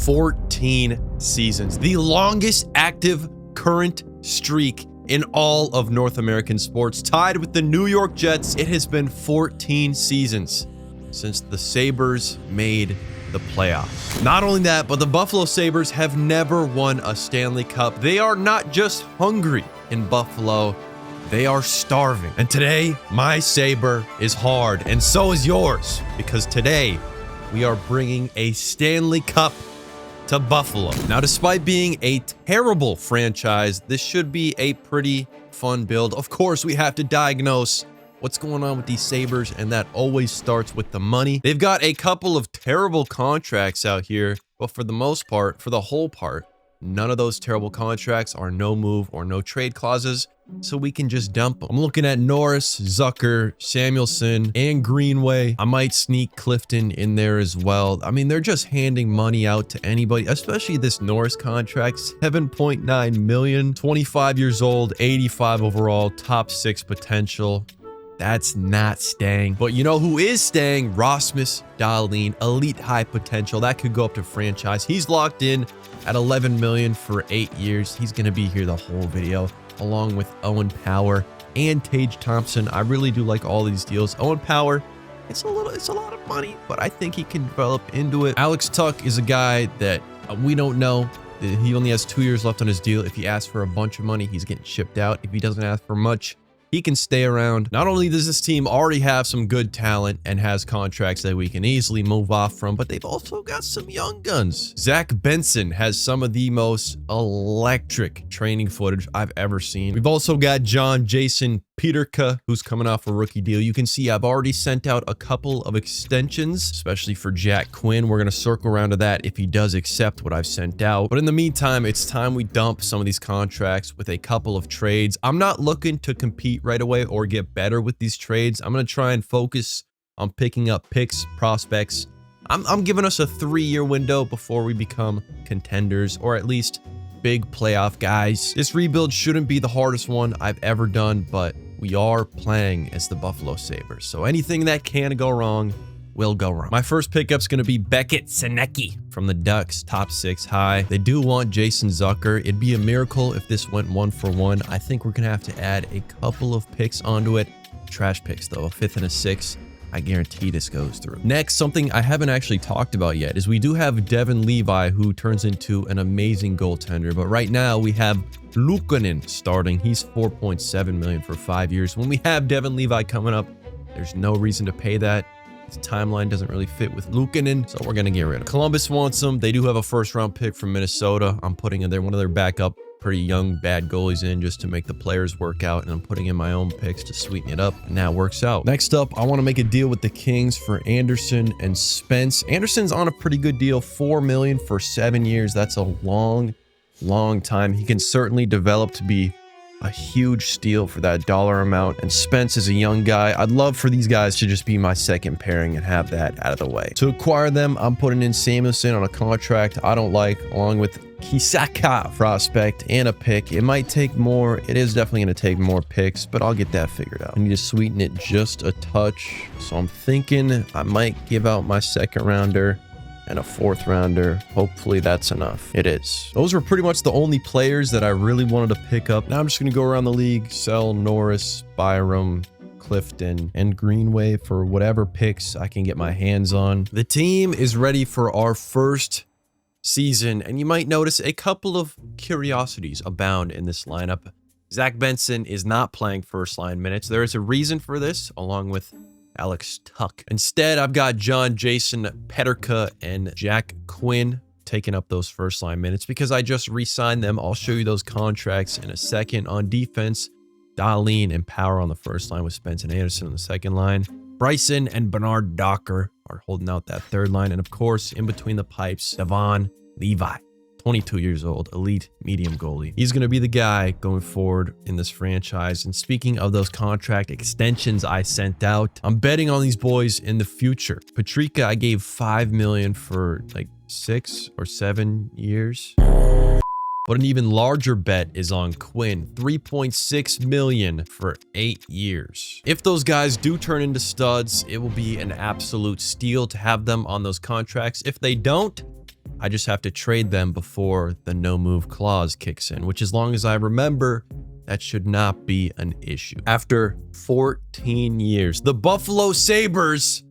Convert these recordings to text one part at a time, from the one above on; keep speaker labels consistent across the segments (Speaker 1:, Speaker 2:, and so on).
Speaker 1: 14 seasons, the longest active current streak in all of North American sports, tied with the New York Jets. It has been 14 seasons since the Sabres made the playoffs. Not only that, but the Buffalo Sabres have never won a Stanley Cup. They are not just hungry in Buffalo, they are starving. And today, my Sabre is hard, and so is yours, because today we are bringing a Stanley Cup to Buffalo. Now, despite being a terrible franchise, this should be a pretty fun build. Of course, we have to diagnose what's going on with these Sabres, and that always starts with the money. They've got a couple of terrible contracts out here, but for the most part, for the whole part, none of those terrible contracts are no move or no trade clauses, so we can just dump them. I'm looking at Norris, Zucker, Samuelson, and Greenway. I might sneak Clifton in there as well. I mean, they're just handing money out to anybody, especially this Norris contract, 7.9 million, 25 years old, 85 overall, top 6 potential. That's not staying. But you know who is staying? Rasmus Dahlin, elite high potential. That could go up to franchise. He's locked in at 11 million for 8 years. He's going to be here the whole video, along with Owen Power and Tage Thompson. I really do like all these deals. Owen Power, it's a lot of money, but I think he can develop into it. Alex Tuck is a guy that we don't know. He only has 2 years left on his deal. If he asks for a bunch of money, he's getting shipped out. If he doesn't ask for much, he can stay around. Not only does this team already have some good talent and has contracts that we can easily move off from, but they've also got some young guns. Zach Benson has some of the most electric training footage I've ever seen. We've also got John Jason Peterka, who's coming off a rookie deal. You can see I've already sent out a couple of extensions, especially for Jack Quinn. We're going to circle around to that if he does accept what I've sent out. But in the meantime, it's time we dump some of these contracts with a couple of trades. I'm not looking to compete right away or get better with these trades. I'm going to try and focus on picking up picks, prospects. I'm giving us a 3-year window before we become contenders, or at least big playoff guys. This rebuild shouldn't be the hardest one I've ever done, but we are playing as the Buffalo Sabres, so anything that can go wrong will go wrong. My first pickup's going to be Beckett Senecki from the Ducks, top 6 high. They do want Jason Zucker. It'd be a miracle if this went 1-for-1. I think we're going to have to add a couple of picks onto it. Trash picks though, a 5th and a 6th. I guarantee this goes through. Next, something I haven't actually talked about yet is we do have Devin Levi, who turns into an amazing goaltender. But right now we have Luukkonen starting. He's 4.7 million for 5 years. When we have Devin Levi coming up, there's no reason to pay that. His timeline doesn't really fit with Luukkonen, so we're going to get rid of him. Columbus wants him. They do have a 1st-round pick from Minnesota. I'm putting in there one of their backup pretty young bad goalies in just to make the players work out, and I'm putting in my own picks to sweeten it up, and that works out. Next up, I want to make a deal with the Kings for Anderson and Spence. Anderson's on a pretty good deal, 4 million for 7 years. That's a long time. He can certainly develop to be a huge steal for that dollar amount. And Spence is a young guy. I'd love for these guys to just be my second pairing and have that out of the way. To acquire them, I'm putting in Samuelson on a contract I don't like, along with Kisaka prospect and a pick. It might take more. It is definitely going to take more picks, but I'll get that figured out. I need to sweeten it just a touch. So I'm thinking I might give out my 2nd rounder and a 4th rounder. Hopefully that's enough. It is. Those were pretty much the only players that I really wanted to pick up. Now I'm just going to go around the league, sell Norris, Byram, Clifton, and Greenway for whatever picks I can get my hands on. The team is ready for our first season, and you might notice a couple of curiosities abound in this lineup. Zach Benson is not playing 1st-line minutes. There is a reason for this, along with Alex Tuck. Instead, I've got John Jason Peterka and Jack Quinn taking up those 1st-line minutes because I just re-signed them. I'll show you those contracts in a second. On defense, Dahlin and Power on the 1st line with Spence and Anderson on the 2nd line. Bryson and Bernard Docker are holding out that 3rd line. And of course, in between the pipes, Devon Levi, 22 years old, elite medium goalie. He's going to be the guy going forward in this franchise. And speaking of those contract extensions I sent out, I'm betting on these boys in the future. Patrica, I gave 5 million for like 6 or 7 years. But an even larger bet is on Quinn, 3.6 million for 8 years. If those guys do turn into studs, it will be an absolute steal to have them on those contracts. If they don't, I just have to trade them before the no move clause kicks in, which as long as I remember, that should not be an issue. After 14 years, the Buffalo Sabres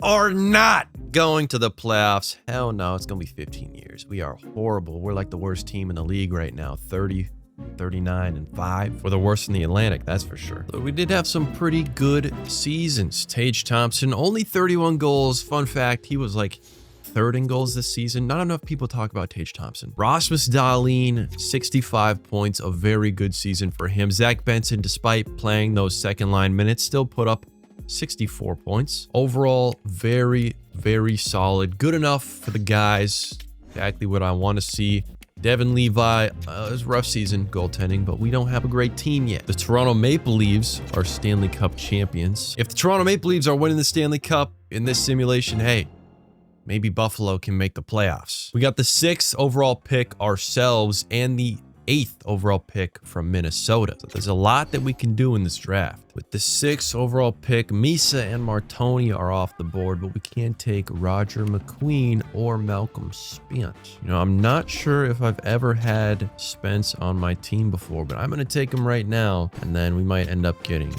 Speaker 1: are not going to the playoffs. Hell no, it's gonna be 15 years. We are horrible. We're like the worst team in the league right now. 30, 39, and 5. We're the worst in the Atlantic, that's for sure. But we did have some pretty good seasons. Tage Thompson, only 31 goals. Fun fact, he was like third in goals this season. Not enough people talk about Tage Thompson. Rasmus Dahlin, 65 points, a very good season for him. Zach Benson, despite playing those second line minutes, still put up 64 points. Overall, very, very solid. Good enough for the guys. Exactly what I want to see. Devin Levi, it was a rough season goaltending, but we don't have a great team yet. The Toronto Maple Leafs are Stanley Cup champions. If the Toronto Maple Leafs are winning the Stanley Cup in this simulation, hey, maybe Buffalo can make the playoffs. We got the 6th overall pick ourselves and the 8th overall pick from Minnesota. So there's a lot that we can do in this draft. With the 6th overall pick, Misa and Martoni are off the board, but we can't take Roger McQueen or Malcolm Spence. You know, I'm not sure if I've ever had Spence on my team before, but I'm going to take him right now, and then we might end up getting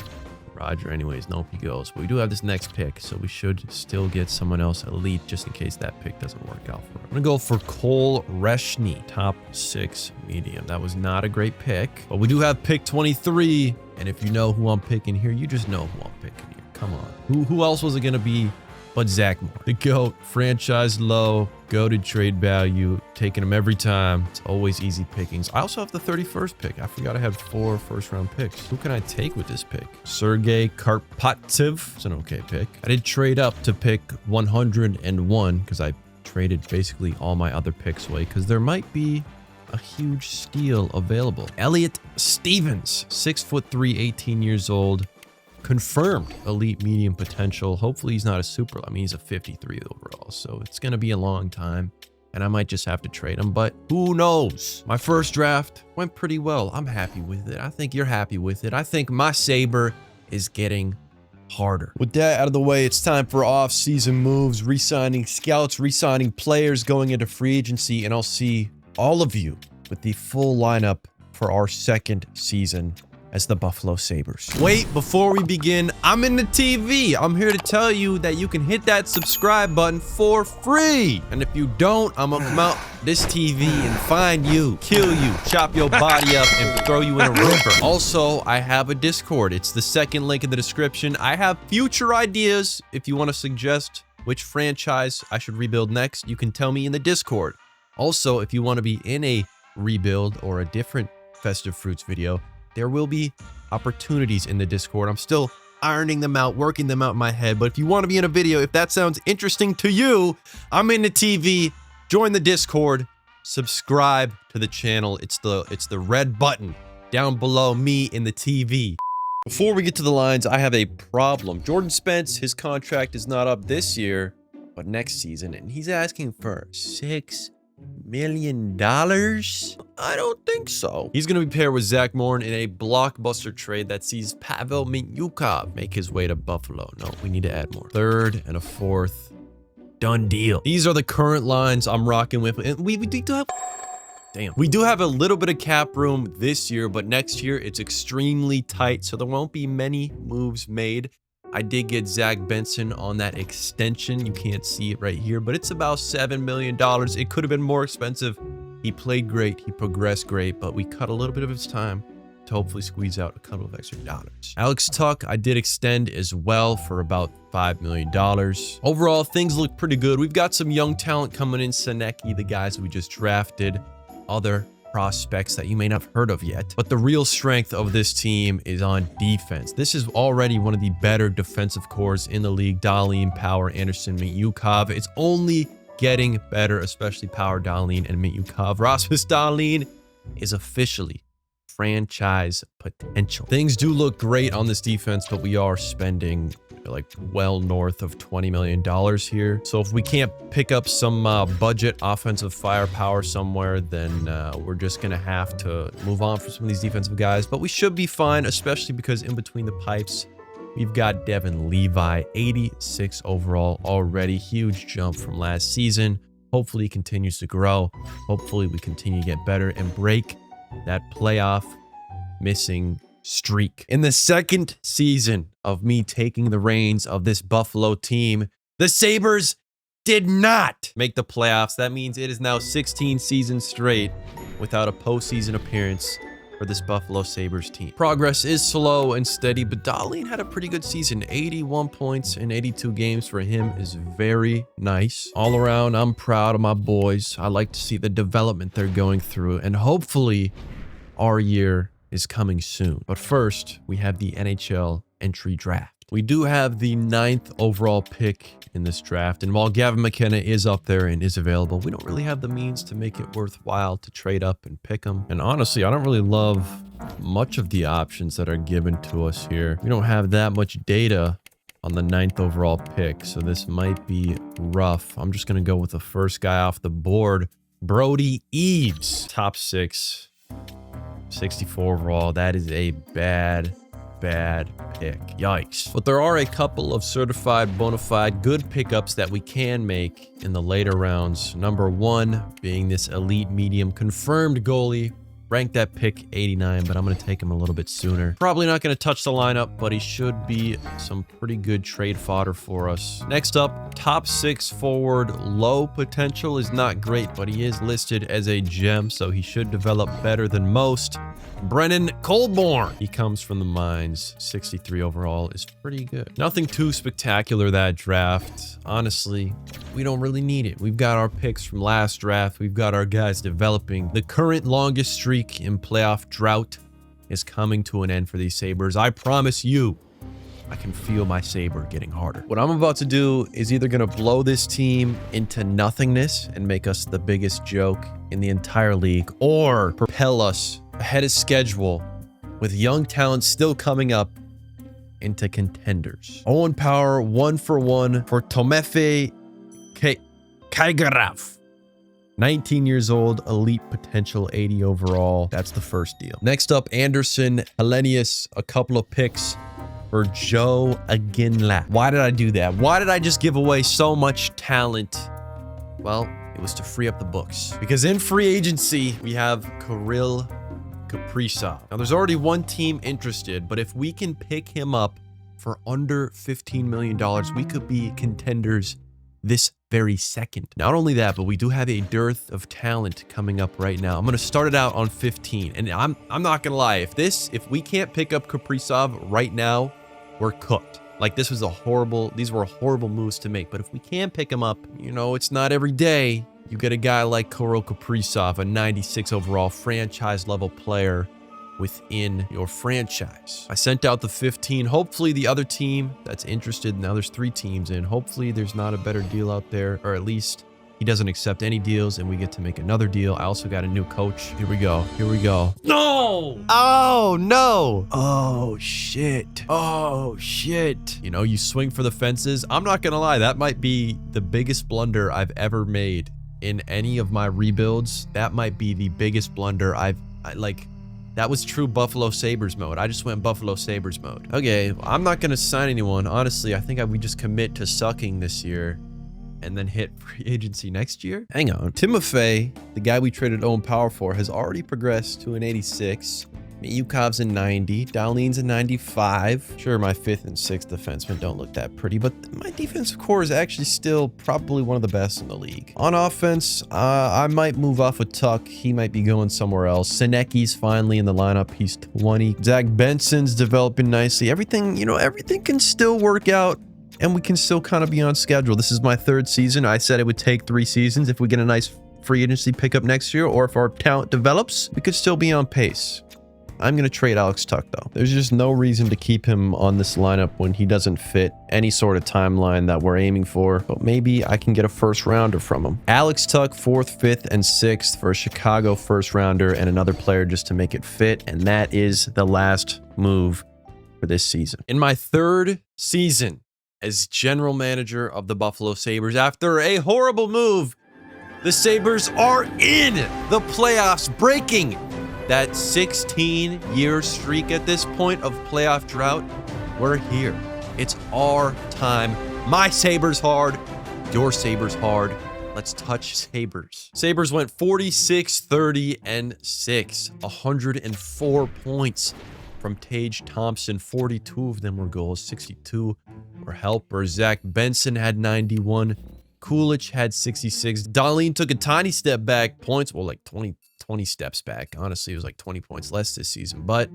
Speaker 1: Roger anyways. Nope, he goes. But we do have this next pick, so we should still get someone else elite just in case that pick doesn't work out for him. I'm gonna go for Cole Reshny, top 6 medium. That was not a great pick, but we do have pick 23, and if you know who I'm picking here, you just know who I'm picking here. Come on. Who else was it gonna be but Zach Moore? The GOAT, franchise low, goated trade value, taking him every time. It's always easy pickings. I also have the 31st pick. I forgot I had 4 first-round picks. Who can I take with this pick? Sergei Karpatsev. It's an okay pick. I did trade up to pick 101 because I traded basically all my other picks away because there might be a huge steal available. Elliot Stevens, 6'3", 18 years old. Confirmed elite medium potential. Hopefully he's not a super. I mean, he's a 53 overall, so it's going to be a long time, and I might just have to trade him, but who knows? My first draft went pretty well. I'm happy with it. I think you're happy with it. I think my Sabre is getting harder. With that out of the way, it's time for off-season moves, re-signing scouts, re-signing players, going into free agency, and I'll see all of you with the full lineup for our 2nd season as the Buffalo Sabres. Wait, before we begin, I'm in the TV. I'm here to tell you that you can hit that subscribe button for free. And if you don't, I'm gonna come out this TV and find you, kill you, chop your body up, and throw you in a river. Also, I have a Discord. It's the 2nd link in the description. I have future ideas. If you want to suggest which franchise I should rebuild next, you can tell me in the Discord. Also, if you want to be in a rebuild or a different Festive Fruits video, there will be opportunities in the Discord. I'm still ironing them out, working them out in my head. But if you want to be in a video, if that sounds interesting to you, I'm in the TV. Join the Discord. Subscribe to the channel. It's the red button down below me in the TV. Before we get to the lines, I have a problem. Jordan Spence, his contract is not up this year, but next season, and he's asking for $6 million? I don't think so. He's going to be paired with Zach Moore in a blockbuster trade that sees Pavel Mintyukov make his way to Buffalo. No, we need to add more. 3rd and a 4th. Done deal. These are the current lines I'm rocking with. And we do have... Damn. We do have a little bit of cap room this year, but next year it's extremely tight, so there won't be many moves made. I did get Zach Benson on that extension. You can't see it right here, but it's about $7 million. It could have been more expensive. He played great. He progressed great, but we cut a little bit of his time to hopefully squeeze out a couple of extra dollars. Alex Tuck, I did extend as well for about $5 million. Overall, things look pretty good. We've got some young talent coming in. Senecki, the guys we just drafted, other prospects that you may not have heard of yet. But the real strength of this team is on defense. This is already one of the better defensive cores in the league. Dahlin, Power, Anderson, Mintyukov. It's only getting better, especially Power, Dahlin, and Mintyukov. Rasmus Dahlin is officially franchise potential. Things do look great on this defense, but we are spending like well north of $20 million here. So if we can't pick up some budget offensive firepower somewhere, then we're just gonna have to move on from some of these defensive guys. But we should be fine, especially because in between the pipes, we've got Devin Levi, 86 overall already. Huge jump from last season. Hopefully he continues to grow. Hopefully we continue to get better and break that playoff missing streak. In the second season of me taking the reins of this Buffalo team, the Sabres did not make the playoffs. That means it is now 16 seasons straight without a postseason appearance for this Buffalo Sabres team. Progress is slow and steady, but Dahlin had a pretty good season. 81 points in 82 games for him is very nice. All around, I'm proud of my boys. I like to see the development they're going through, and hopefully our year is coming soon. But first, we have the NHL entry draft. We do have the 9th overall pick in this draft, and while Gavin McKenna is up there and is available, we don't really have the means to make it worthwhile to trade up and pick him. And honestly, I don't really love much of the options that are given to us here. We don't have that much data on the 9th overall pick, so this might be rough. I'm just gonna go with the first guy off the board, Brody Eaves. Top 6, 64 overall. That is a bad pick. Yikes. But there are a couple of certified bona fide good pickups that we can make in the later rounds. Number 1 being this elite medium confirmed goalie. Ranked that pick 89, but I'm going to take him a little bit sooner. Probably not going to touch the lineup, but he should be some pretty good trade fodder for us. Next up, top 6 forward. Low potential is not great, but he is listed as a gem, so he should develop better than most. Brennan Colborn. He comes from the mines. 63 overall is pretty good. Nothing too spectacular that draft. Honestly, we don't really need it. We've got our picks from last draft. We've got our guys developing. The current longest streak in playoff drought is coming to an end for these Sabres. I promise you, I can feel my saber getting harder. What I'm about to do is either going to blow this team into nothingness and make us the biggest joke in the entire league, or propel us ahead of schedule with young talent still coming up into contenders. Owen Power 1-for-1 for Timofey Kaigaraf. 19 years old, elite potential, 80 overall. That's the first deal. Next up, Anderson Helenius, a couple of picks for Joe Aginla. Why did I do that? Why did I just give away so much talent? Well, it was to free up the books. Because in free agency, we have Kirill Kaprizov. Now, there's already one team interested, but if we can pick him up for under $15 million, we could be contenders this very second. Not only that, but we do have a dearth of talent coming up right now. I'm going to start it out on 15, and I'm not going to lie. If we can't pick up Kaprizov right now, we're cooked. Like, these were horrible moves to make, but if we can pick him up, you know, it's not every day you get a guy like Kirill Kaprizov, a 96 overall franchise level player within your franchise. I sent out the 15. Hopefully the other team that's interested, now there's 3 teams in, hopefully there's not a better deal out there, or at least he doesn't accept any deals and we get to make another deal. I also got a new coach. Here we go. No! Oh, no! Oh, shit. Oh, shit. You know, you swing for the fences. I'm not gonna lie, that might be the biggest blunder I've ever made in any of my rebuilds. That might be the biggest blunder that was true Buffalo Sabres mode. I just went Buffalo Sabres mode. Okay, I'm not going to sign anyone. Honestly, I think we just commit to sucking this year and then hit free agency next year. Hang on. Timofey, the guy we traded Owen Power for, has already progressed to an 86. Yukov's a 90. Dahlin's a 95. Sure, my 5th and 6th defensemen don't look that pretty, but my defensive core is actually still probably one of the best in the league. On offense, I might move off with Tuck. He might be going somewhere else. Sinecki's finally in the lineup. He's 20. Zach Benson's developing nicely. Everything can still work out, and we can still kind of be on schedule. This is my 3rd season. I said it would take 3 seasons if we get a nice free agency pickup next year, or if our talent develops, we could still be on pace. I'm going to trade Alex Tuck, though. There's just no reason to keep him on this lineup when he doesn't fit any sort of timeline that we're aiming for, but maybe I can get a first rounder from him. Alex Tuck, 4th, 5th, and 6th for a Chicago first rounder and another player just to make it fit, and that is the last move for this season. In my 3rd season as general manager of the Buffalo Sabres, after a horrible move, the Sabres are in the playoffs, breaking that 16-year streak at this point of playoff drought. We're here. It's our time. My Sabres hard. Your Sabres hard. Let's touch Sabres. Sabres went 46, 30, and 6. 104 points from Tage Thompson. 42 of them were goals. 62 were helpers. Zach Benson had 91. Kulich had 66. Dahlin took a tiny step back. Points, well, like 20 steps back. Honestly, it was like 20 points less this season. But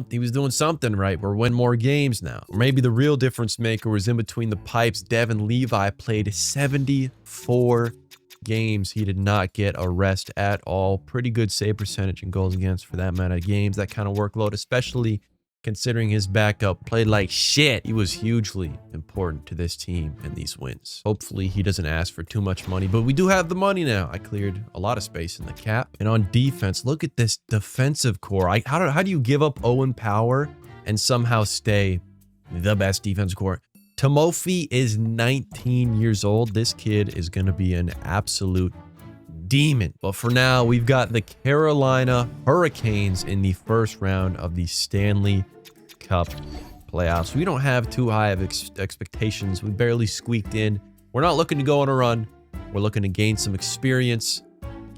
Speaker 1: he was doing something right. We're winning more games now. Or maybe the real difference maker was in between the pipes. Devin Levi played 74 games. He did not get a rest at all. Pretty good save percentage and goals against for that amount of games. That kind of workload, especially considering his backup played like shit. He was hugely important to this team and these wins. Hopefully he doesn't ask for too much money, but we do have the money now. I cleared a lot of space in the cap. And on defense, look at this defensive core. How do you give up Owen Power and somehow stay the best defensive core? Timofey is 19 years old. This kid is going to be an absolute demon. But for now, we've got the Carolina Hurricanes in the first round of the Stanley Cup playoffs. We don't have too high of expectations. We barely squeaked in. We're not looking to go on a run. We're looking to gain some experience,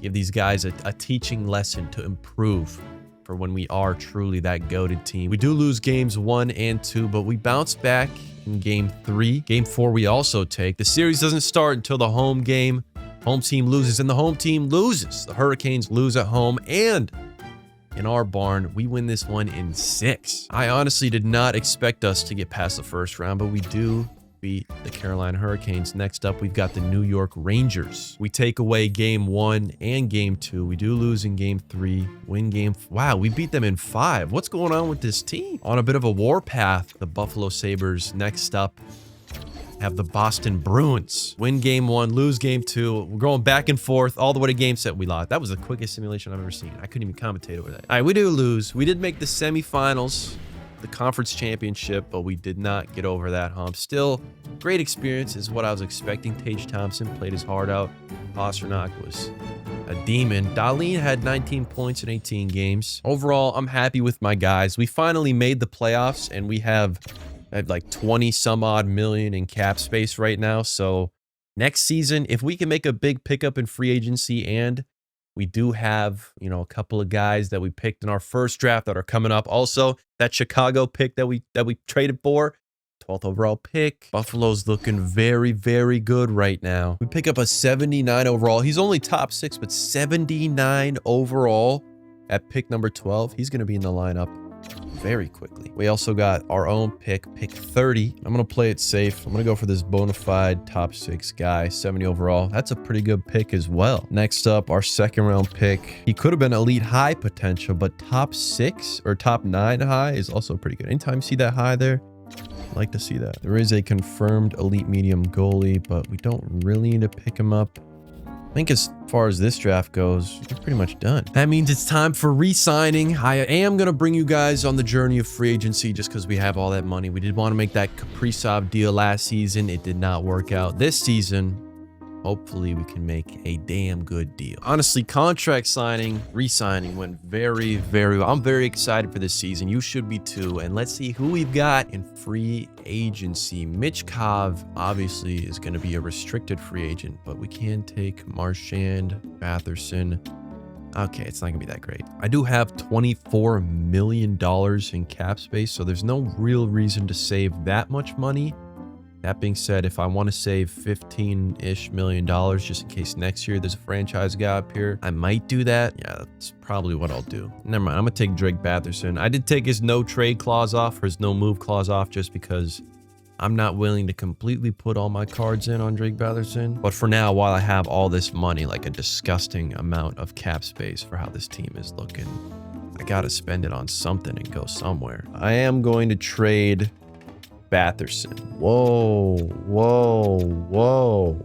Speaker 1: give these guys a teaching lesson to improve for when we are truly that goated team. We do lose games 1 and 2, but we bounce back in game 3. Game 4 we also take. The series doesn't start until the home game. Home team loses and the home team loses. The Hurricanes lose at home, and in our barn, we win this one in 6. I honestly did not expect us to get past the first round, but we do beat the Carolina Hurricanes. Next up, we've got the New York Rangers. We take away game 1 and game 2. We do lose in game 3, win game... Wow, we beat them in 5. What's going on with this team? On a bit of a warpath, the Buffalo Sabres. Next up, have the Boston Bruins. Win game 1, lose game 2. We're going back and forth all the way to game 7. We lost. That was the quickest simulation I've ever seen. I couldn't even commentate over that. All right, we do lose. We did make the semifinals, the conference championship, but we did not get over that hump. Still, great experience is what I was expecting. Tage Thompson played his heart out. Pasternak was a demon. Dahlin had 19 points in 18 games. Overall, I'm happy with my guys. We finally made the playoffs, and we have like 20 some odd million in cap space right now. So next season, if we can make a big pickup in free agency, and we do have, you know, a couple of guys that we picked in our first draft that are coming up. Also, that Chicago pick that we traded for, 12th overall pick. Buffalo's looking very, very good right now. We pick up a 79 overall. He's only top 6, but 79 overall at pick number 12. He's going to be in the lineup very quickly. We also got our own pick 30. I'm going to play it safe. I'm going to go for this bona fide top 6 guy, 70 overall. That's a pretty good pick as well. Next up, our second round pick. He could have been elite high potential, but top 6 or top 9 high is also pretty good. Anytime you see that high there, I like to see that. There is a confirmed elite medium goalie, but we don't really need to pick him up. I think as far as this draft goes, we're pretty much done. That means it's time for re-signing. I am going to bring you guys on the journey of free agency just because we have all that money. We did want to make that Kaprizov deal last season. It did not work out. This season, hopefully we can make a damn good deal. Honestly, contract signing, re-signing went very, very well. I'm very excited for this season. You should be too. And let's see who we've got in free agency. Mitch Kov obviously is going to be a restricted free agent, but we can take Marchand, Batherson. Okay, it's not going to be that great. I do have $24 million in cap space, so there's no real reason to save that much money. That being said, if I want to save $15-ish million just in case next year there's a franchise guy up here, I might do that. Yeah, that's probably what I'll do. Never mind, I'm going to take Drake Batherson. I did take his no trade clause off, or his no move clause off, just because I'm not willing to completely put all my cards in on Drake Batherson. But for now, while I have all this money, like a disgusting amount of cap space for how this team is looking, I got to spend it on something and go somewhere. I am going to trade Batherson. Whoa.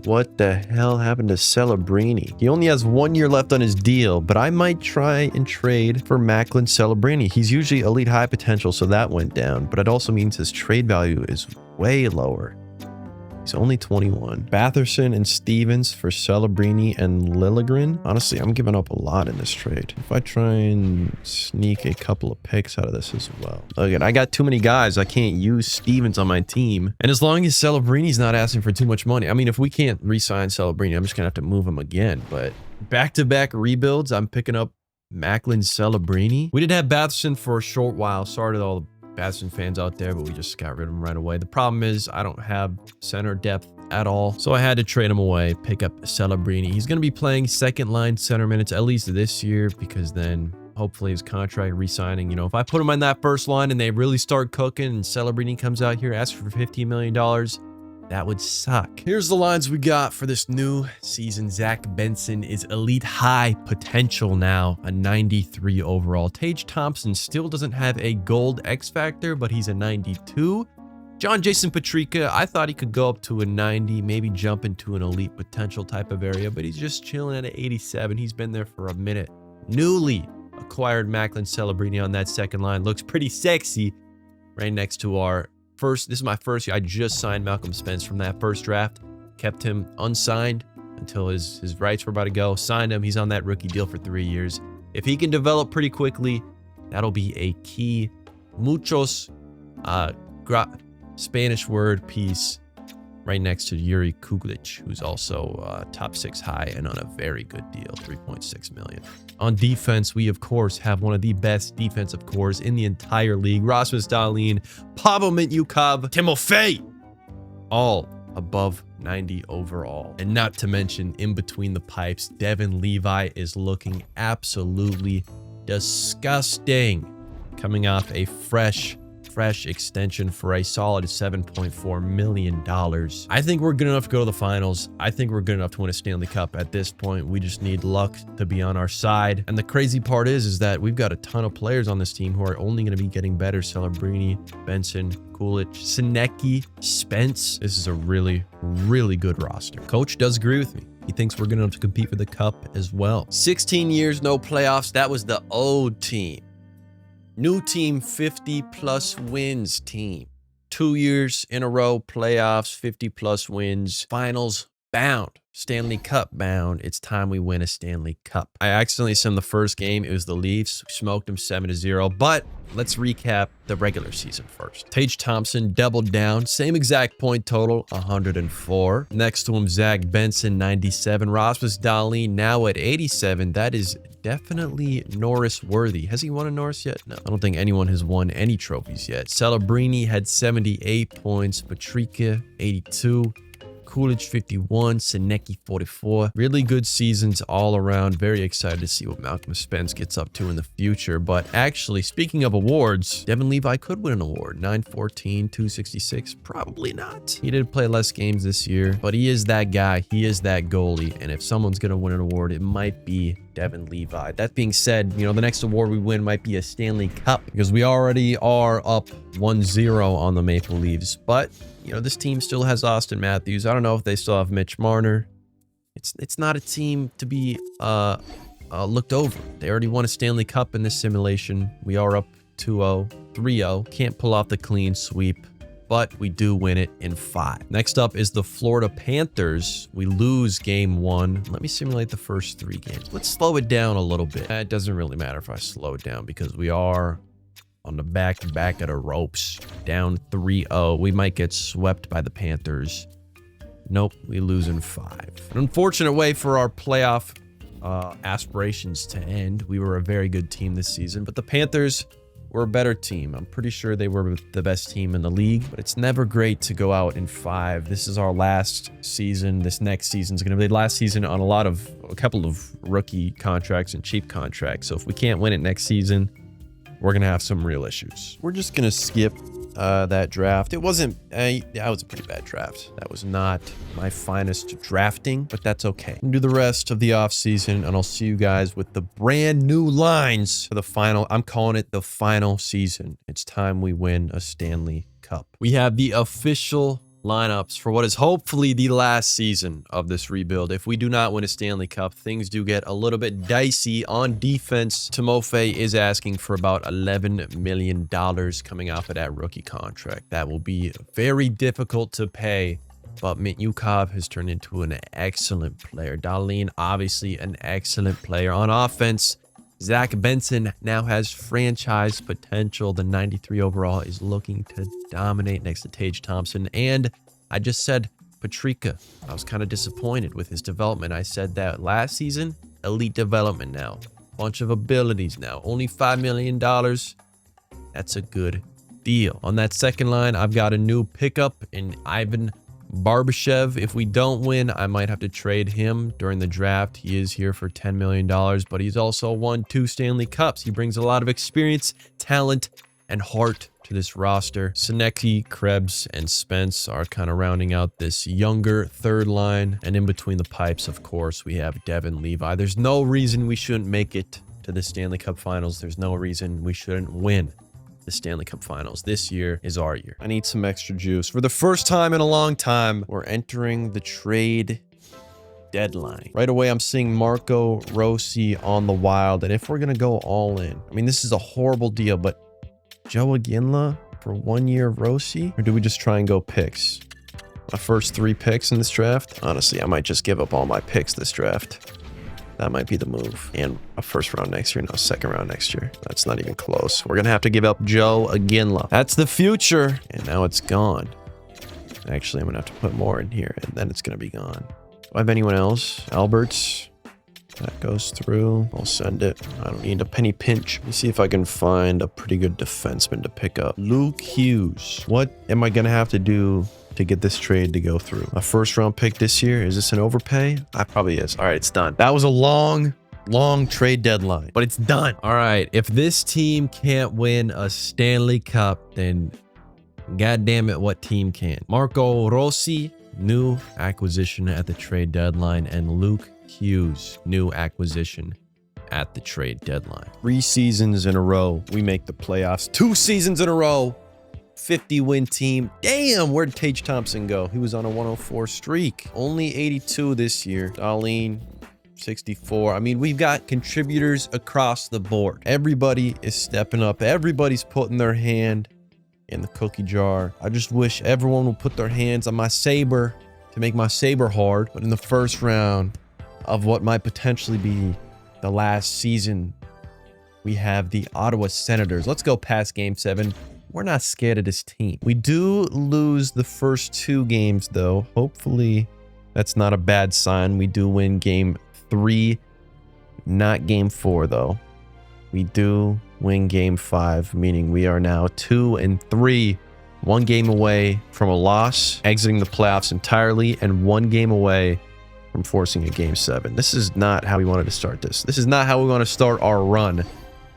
Speaker 1: What the hell happened to Celebrini? He only has 1 year left on his deal, but I might try and trade for Macklin Celebrini. He's usually elite high potential, so that went down, but it also means his trade value is way lower. He's only 21. Batherson and Stevens for Celebrini and Liljegren. Honestly, I'm giving up a lot in this trade. If I try and sneak a couple of picks out of this as well. Again, I got too many guys. I can't use Stevens on my team. And as long as Celebrini's not asking for too much money, I mean, if we can't re-sign Celebrini, I'm just going to have to move him again. But back-to-back rebuilds, I'm picking up Macklin Celebrini. We did have Batherson for a short while. Sorry to all the Batherson fans out there, but we just got rid of him right away. The problem is I don't have center depth at all, so I had to trade him away, pick up Celebrini. He's going to be playing second line center minutes at least this year, because then hopefully his contract re-signing, you know, if I put him on that first line and they really start cooking and Celebrini comes out here asking for $15 million, that would suck. Here's the lines we got for this new season. Zach Benson is elite high potential now, a 93 overall. Tage Thompson still doesn't have a gold X factor, but he's a 92. John Jason Petrika, I thought he could go up to a 90, maybe jump into an elite potential type of area, but he's just chilling at an 87. He's been there for a minute. Newly acquired Macklin Celebrini on that second line. Looks pretty sexy right next to our this is my first year. I just signed Malcolm Spence from that first draft. Kept him unsigned until his rights were about to go. Signed him. He's on that rookie deal for 3 years. If he can develop pretty quickly, that'll be a key muchos Spanish word piece right next to Yuri Kuglic, who's also top 6 high and on a very good deal, $3.6 million. On defense, we of course have one of the best defensive cores in the entire league. Rasmus Dahlin, Pavel Mintyukov, Timofey, all above 90 overall. And not to mention, in between the pipes, Devin Levi is looking absolutely disgusting, coming off a fresh extension for a solid $7.4 million. I think we're good enough to go to the finals. I think we're good enough to win a Stanley Cup at this point. We just need luck to be on our side. And the crazy part is that we've got a ton of players on this team who are only going to be getting better. Celebrini, Benson, Kulich, Sinecki, Spence. This is a really, really good roster. Coach does agree with me. He thinks we're good enough to compete for the cup as well. 16 years, no playoffs. That was the old team. New team, 50+ wins team. 2 years in a row, playoffs, 50+ wins, finals bound, Stanley Cup bound. It's time we win a Stanley Cup. I accidentally sent the first game. It was the Leafs. We smoked them 7-0. But let's recap the regular season first. Tage Thompson doubled down. Same exact point total, 104. Next to him, Zach Benson, 97. Rasmus Dahlin now at 87. That is definitely Norris worthy. Has he won a Norris yet? No, I don't think anyone has won any trophies yet. Celebrini had 78 points. Petrika, 82. Kulich 51, Sinecki 44. Really good seasons all around. Very excited to see what Malcolm Spence gets up to in the future. But actually, speaking of awards, Devin Levi could win an award. 914, 266. Probably not. He did play less games this year, but he is that guy. He is that goalie. And if someone's going to win an award, it might be Devin Levi. That being said, you know, the next award we win might be a Stanley Cup, because we already are up 1-0 on the Maple Leafs. But you know, this team still has Austin Matthews. I don't know if they still have Mitch Marner. It's not a team to be looked over. They already won a Stanley Cup in this simulation. We are up 2-0, 3-0. Can't pull off the clean sweep, but we do win it in 5. Next up is the Florida Panthers. We lose game 1. Let me simulate the first 3 games. Let's slow it down a little bit. It doesn't really matter if I slow it down, because we are on the back of the ropes, down 3-0. We might get swept by the Panthers. Nope, we lose in 5. An unfortunate way for our playoff aspirations to end. We were a very good team this season, but the Panthers were a better team. I'm pretty sure they were the best team in the league, but it's never great to go out in 5. This is our last season. This next season is going to be the last season on a couple of rookie contracts and cheap contracts. So if we can't win it next season, we're going to have some real issues. We're just going to skip that draft. It wasn't, that was a pretty bad draft. That was not my finest drafting, but that's okay. We'll do the rest of the offseason, and I'll see you guys with the brand new lines for the final. I'm calling it the final season. It's time we win a Stanley Cup. We have the official lineups for what is hopefully the last season of this rebuild. If we do not win a Stanley Cup, things do get a little bit dicey. On defense, Timofey is asking for about $11 million coming off of that rookie contract. That will be very difficult to pay but Mitnyukov has turned into an excellent player. Dahlin, obviously an excellent player. On offense, Zach Benson now has franchise potential. The 93 overall is looking to dominate next to Tage Thompson. And I just said Patrica. I was kind of disappointed with his development. I said that last season. Elite development now. Bunch of abilities now. Only $5 million. That's a good deal. On that second line, I've got a new pickup in Ivan Barbashev. If we don't win, I might have to trade him during the draft. He is here for $10 million, but he's also won 2 Stanley Cups. He brings a lot of experience, talent, and heart to this roster. Senjuqc, Krebs, and Spence are kind of rounding out this younger third line. And in between the pipes, of course, we have Devin Levi. There's no reason we shouldn't make it to the Stanley Cup Finals. There's no reason we shouldn't win the Stanley Cup Finals. This year is our year. I need some extra juice. For the first time in a long time, we're entering the trade deadline. Right away, I'm seeing Marco Rossi on the Wild. And if we're going to go all in, I mean, this is a horrible deal, but Joe Iginla for 1 year of Rossi? Or do we just try and go picks? My first 3 picks in this draft? Honestly, I might just give up all my picks this draft. That might be the move. And a first round next year, no, second round next year. That's not even close. We're going to have to give up Joe Iginla. That's the future. And now it's gone. Actually, I'm going to have to put more in here, and then it's going to be gone. Do I have anyone else? Alberts. That goes through. I'll send it. I don't need a penny pinch. Let me see if I can find a pretty good defenseman to pick up. Luke Hughes. What am I going to have to do to get this trade to go through? A first round pick this year? Is this an overpay? I probably is. All right, it's done. That was a long trade deadline, but it's done. All right, if this team can't win a Stanley Cup, then God damn it, what team can? Marco Rossi, new acquisition at the trade deadline, and Luke Hughes, new acquisition at the trade deadline. 3 seasons in a row, we make the playoffs. 2 seasons in a row, 50-win team. Damn, where'd Tage Thompson go? He was on a 104 streak. Only 82 this year. Dahlin, 64. I mean, we've got contributors across the board. Everybody is stepping up. Everybody's putting their hand in the cookie jar. I just wish everyone would put their hands on my saber to make my saber hard. But in the first round of what might potentially be the last season, we have the Ottawa Senators. Let's go past Game 7. We're not scared of this team. We do lose the first 2 games, though. Hopefully, that's not a bad sign. We do win Game 3, not Game 4, though. We do win Game 5, meaning we are now 2-3, 1 game away from a loss, exiting the playoffs entirely, and 1 game away from forcing a Game 7. This is not how we wanted to start this. This is not how we want to start our run,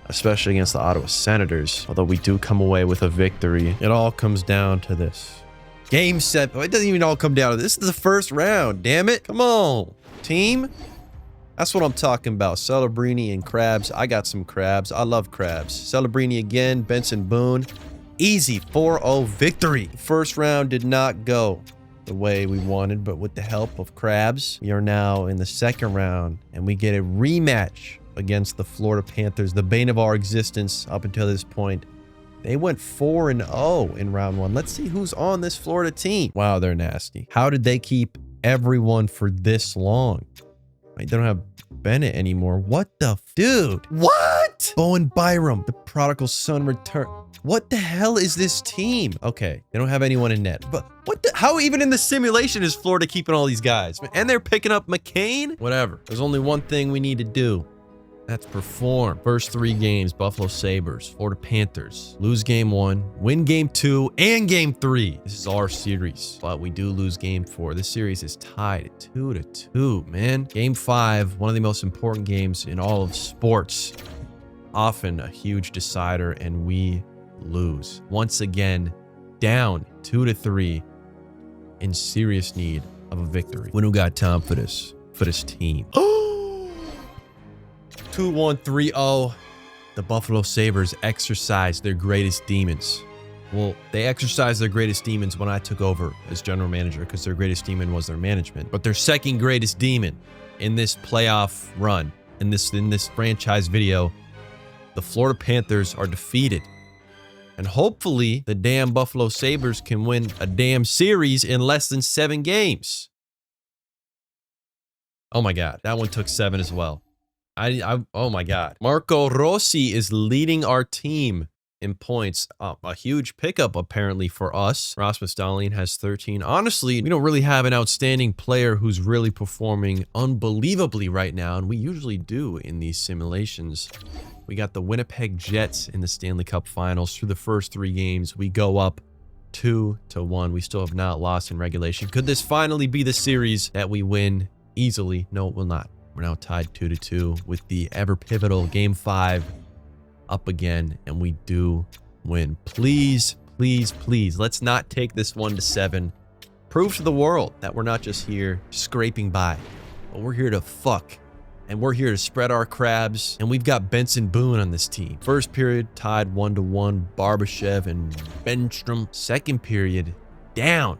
Speaker 1: especially against the Ottawa Senators. Although we do come away with a victory, it all comes down to this. Game 7. It doesn't even all come down to this. This is the first round. Damn it. Come on, team. That's what I'm talking about. Celebrini and crabs. I got some crabs. I love crabs. Celebrini again. Benson Boone. Easy 4-0 victory. First round did not go the way we wanted, but with the help of crabs, we are now in the second round, and we get a rematch against the Florida Panthers, the bane of our existence up until this point. They went 4-0 in round 1. Let's see who's on this Florida team. Wow, they're nasty. How did they keep everyone for this long? They don't have Bennett anymore. What the dude? What? Bowen Byram, the prodigal son return. What the hell is this team? Okay, they don't have anyone in net. But what the? How even in the simulation is Florida keeping all these guys? And they're picking up McCain? Whatever. There's only one thing we need to do. That's perform. First 3 games, Buffalo Sabres, Florida Panthers. Lose Game 1, win Game 2, and Game 3. This is our series, but we do lose Game 4. This series is tied at 2-2, man. Game 5, one of the most important games in all of sports. Often a huge decider, and we lose. Once again, down 2-3, in serious need of a victory. We don't got time for this team. 2-1-3-0. The Buffalo Sabres exercised their greatest demons. Well, they exercised their greatest demons when I took over as general manager, because their greatest demon was their management. But their second greatest demon in this playoff run, in this franchise video, the Florida Panthers are defeated And hopefully the damn Buffalo Sabres can win a damn series in less than 7 games. Oh my God, that one took 7 as well. Oh my God. Marco Rossi is leading our team in points. A huge pickup apparently for us. Rasmus Dahlin has 13. Honestly, we don't really have an outstanding player who's really performing unbelievably right now, and we usually do in these simulations. We got the Winnipeg Jets in the Stanley Cup Finals. Through the first 3 games, we go up 2-1. We still have not lost in regulation. Could this finally be the series that we win easily? No, it will not. We're now tied 2-2 with the ever pivotal Game 5 up again, and we do win. Please, please, please, let's not take this 1-7. Prove to the world that we're not just here scraping by, but we're here to fuck. And we're here to spread our crabs. And we've got Benson Boone on this team. First period, tied 1-1. Barbashev and Benstrom. Second period, down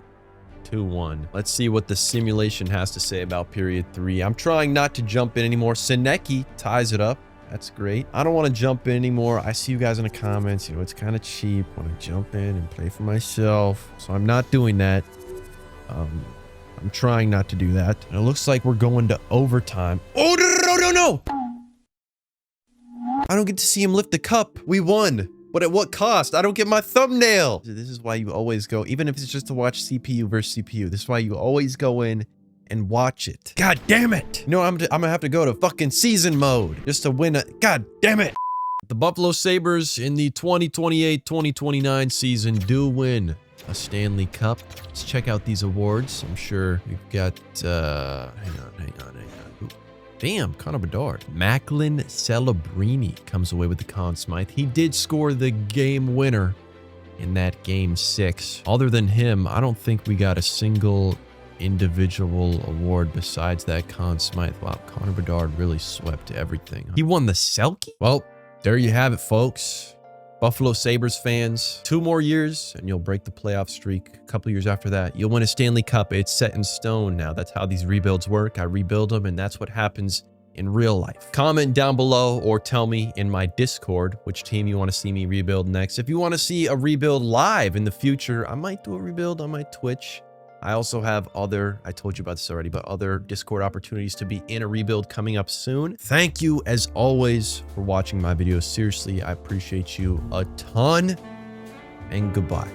Speaker 1: 2-1. Let's see what the simulation has to say about period 3. I'm trying not to jump in anymore. Senjuqc ties it up. That's great. I don't want to jump in anymore. I see you guys in the comments. You know, it's kind of cheap when I jump in and play for myself. So I'm not doing that. I'm trying not to do that. And it looks like we're going to overtime. Oh, no. I don't get to see him lift the cup. We won. But at what cost? I don't get my thumbnail. This is why you always go, even if it's just to watch CPU versus CPU. This is why you always go in and watch it. God damn it. You know, I'm gonna have to go to fucking season mode just to win it. God damn it. The Buffalo Sabres in the 2028-2029 season do win a Stanley Cup. Let's check out these awards. I'm sure we've got, hang on. Ooh, damn, Connor Bedard. Macklin Celebrini comes away with the Conn Smythe. He did score the game winner in that Game 6. Other than him, I don't think we got a single individual award besides that Conn Smythe. Wow, Connor Bedard really swept everything. He won the Selke? Well, there you have it, folks. Buffalo Sabres fans, 2 more years and you'll break the playoff streak. A couple years after that, you'll win a Stanley Cup. It's set in stone now. That's how these rebuilds work. I rebuild them, and that's what happens in real life. Comment down below or tell me in my Discord which team you want to see me rebuild next. If you want to see a rebuild live in the future, I might do a rebuild on my Twitch. I also have other, I told you about this already, but other Discord opportunities to be in a rebuild coming up soon. Thank you, as always, for watching my videos. Seriously, I appreciate you a ton, and goodbye.